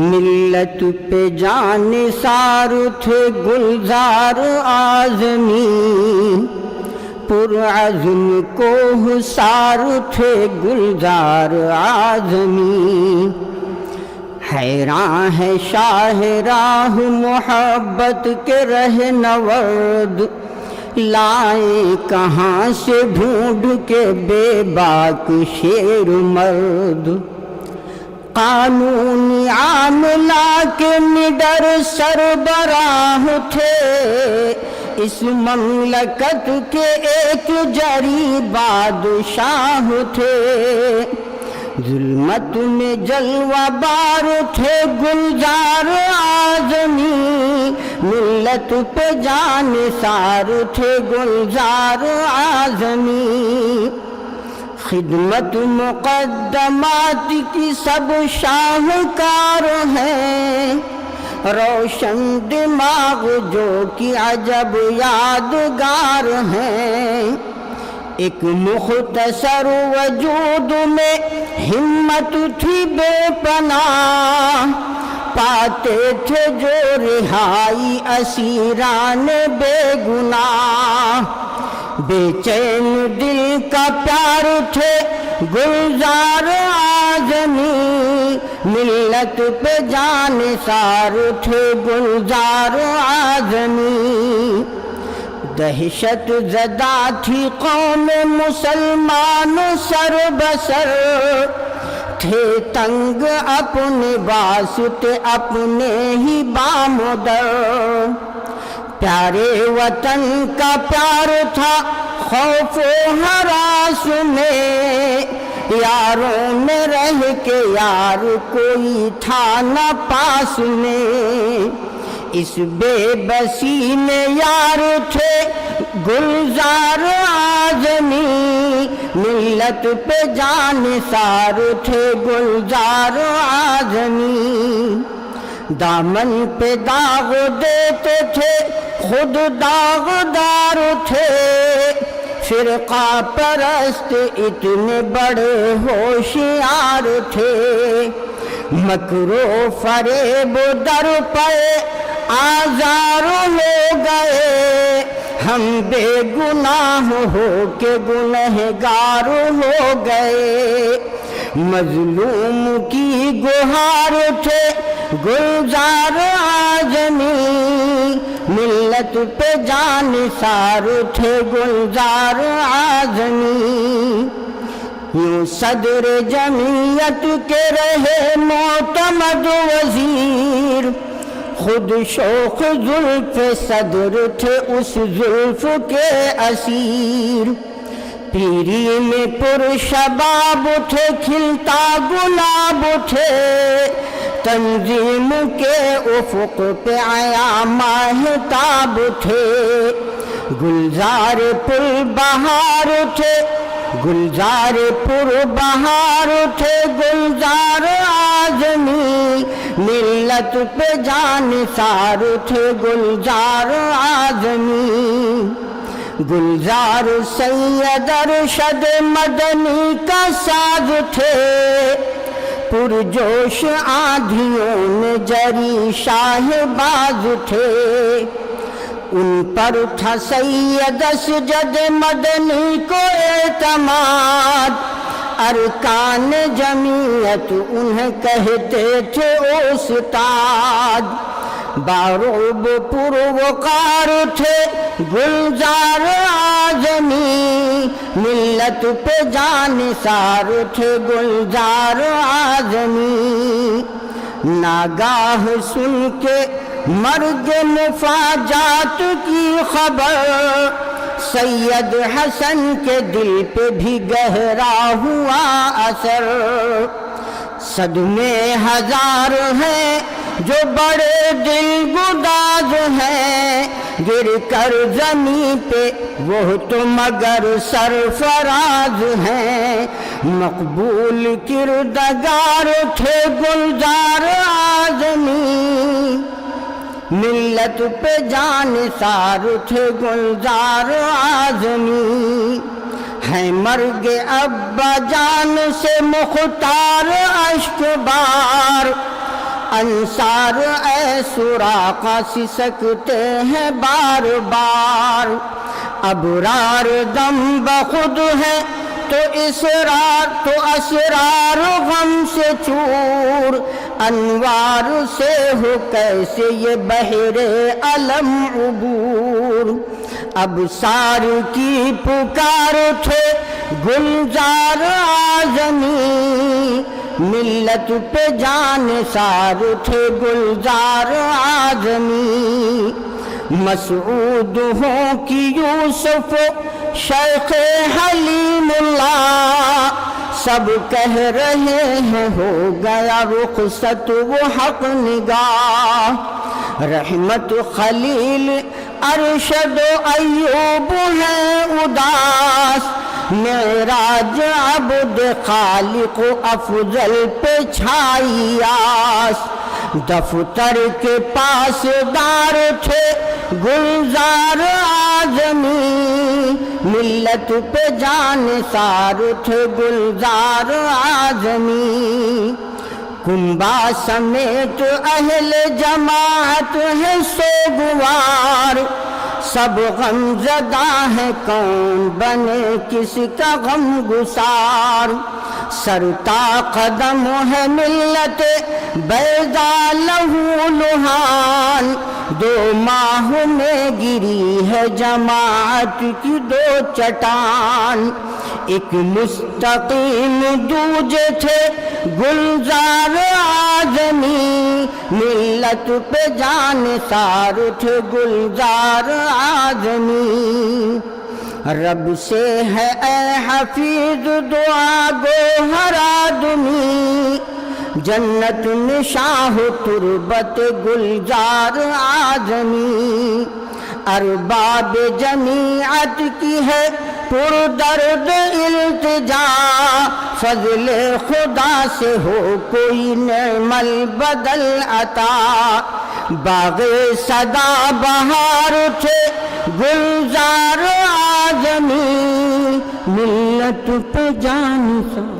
ملت پہ جان نثار تھے گلزار اعظمی، پرعزم کوہسار تھے گلزار اعظمی۔ حیران ہے شاہ راہ محبت کے رہنورد، لائیں کہاں سے ڈھونڈ کے بے باک شیر مرد۔ قانون عاملہ کے نڈر سربراہ تھے، اس مملکت کے ایک جری بادشاہ تھے۔ ظلمت میں جلوہ بار تھے گلزار اعظمی، ملت پہ جان نثار تھے گلزار اعظمی۔ خدمت مقدمات کی سب شاہکار ہیں، روشن دماغ جو کہ عجب یادگار ہیں۔ ایک مختصر وجود میں ہمت تھی بے پناہ، پاتے تھے جو رہائی اسیران بے گناہ۔ بے چین دل کا پیار تھے گلزار اعظمی، ملت پہ جان نثار تھے گلزار اعظمی۔ دہشت زدہ تھی قوم مسلمان سر بسر، تھے تنگ اپنے واسطے اپنے ہی بامدر۔ پیارے وطن کا پیار تھا خوف و ہراس میں، یاروں میں رہ کے یار کوئی تھا نہ پاس میں۔ اس بے بسی میں یار تھے گلزار اعظمی، ملت پہ جان نثار تھے گلزار اعظمی۔ دامن پہ داغ دیتے تھے خود داغدار تھے، فرقہ پرست اتنے بڑے ہوشیار تھے۔ مکر و فریب در پہ آزار ہو گئے، ہم بے گناہ ہو کے گنہگار ہو گئے۔ مظلوم کی گہار تھے گلزار اعظمی، ملت پہ جان نثار تھے گلزار اعظمی۔ یوں صدر جمعیت کے رہے معتمد وزیر، خود شوخ زلف صدر تھے اس زلف کے اسیر۔ پیری میں پر شباب تھے کھلتا گلاب تھے، تنظیم کے افق پہ آیا ماہتاب تھے۔ گلزار پر بہار تھے گلزار پر بہار تھے گلزار اعظمی، ملت پہ جان نثار تھے گلزار اعظمی۔ گلزار سید ارشد مدنی کا ساز تھے، پرجوش آندھیوں میں جری شاہ باز تھے۔ ان پر تھا سید اسجد مدنی کو اعتماد، ارکان جمعیت انہیں کہتے تھے استاد۔ باروب پروقار تھے گلزار اعظمی، ملت پہ جان نثار تھے گلزار اعظمی۔ ناگاہ سن کے مرگ مفاجات کی خبر، سید حسن کے دل پہ بھی گہرا ہوا اثر۔ صدمے ہزار ہیں جو بڑے دل گداز ہیں، گر کر زمین پہ وہ تو مگر سرفراز ہیں۔ مقبول کردگار تھے گلزار اعظمی، ملت پہ جان نثار تھے گلزار اعظمی۔ ہے مرگ ابا جان سے مختار اشک بار، انصار اے سراقہ سسکتے ہیں بار بار، ابرار دم بخود ہے تو اسرار غم سے چور، انوار سے ہو کیسے یہ بحر علم عبور، ابصار کی پکار تھے گلزار اعظمی، ملت پہ جان سار تھے گلزار اعظمی، مسعود ہوں کہ یوسف شیخ حلیم اللہ، سب کہہ رہے ہیں ہو گیا رخصت وہ حق نگاہ، رحمت خلیل ارشد و ایوب ہے اداس، معراج عبد خالق افضل پہ چھائی آس، دفتر کے پاس دار تھے گلزار اعظمی، ملت پہ جان سار تھے گلزار اعظمی، کنبہ سمیت اہل جماعت ہے سوگوار، سب غم زدہ ہے کون بنے کس کا غم گسار، سرتا قدم ہے ملت بیضا لہو لہان، 2 ماہ میں گری ہے جماعت کی 2 چٹان، ایک مستقیم دوجے تھے گلزار اعظمی، ملت پہ جان سار تھے گلزار اعظمی، رب سے ہے اے حفیظ دعا گو ہر آدمی، جنت میں شاہ تربت گلزار اعظمی، ارباب جمیعت کی ہے پر درد التجا، فضل خدا سے ہو کوئی نعم البدل عطا، باغ صدا بہار تھے گلزار اعظمی، ملت پہ جان سار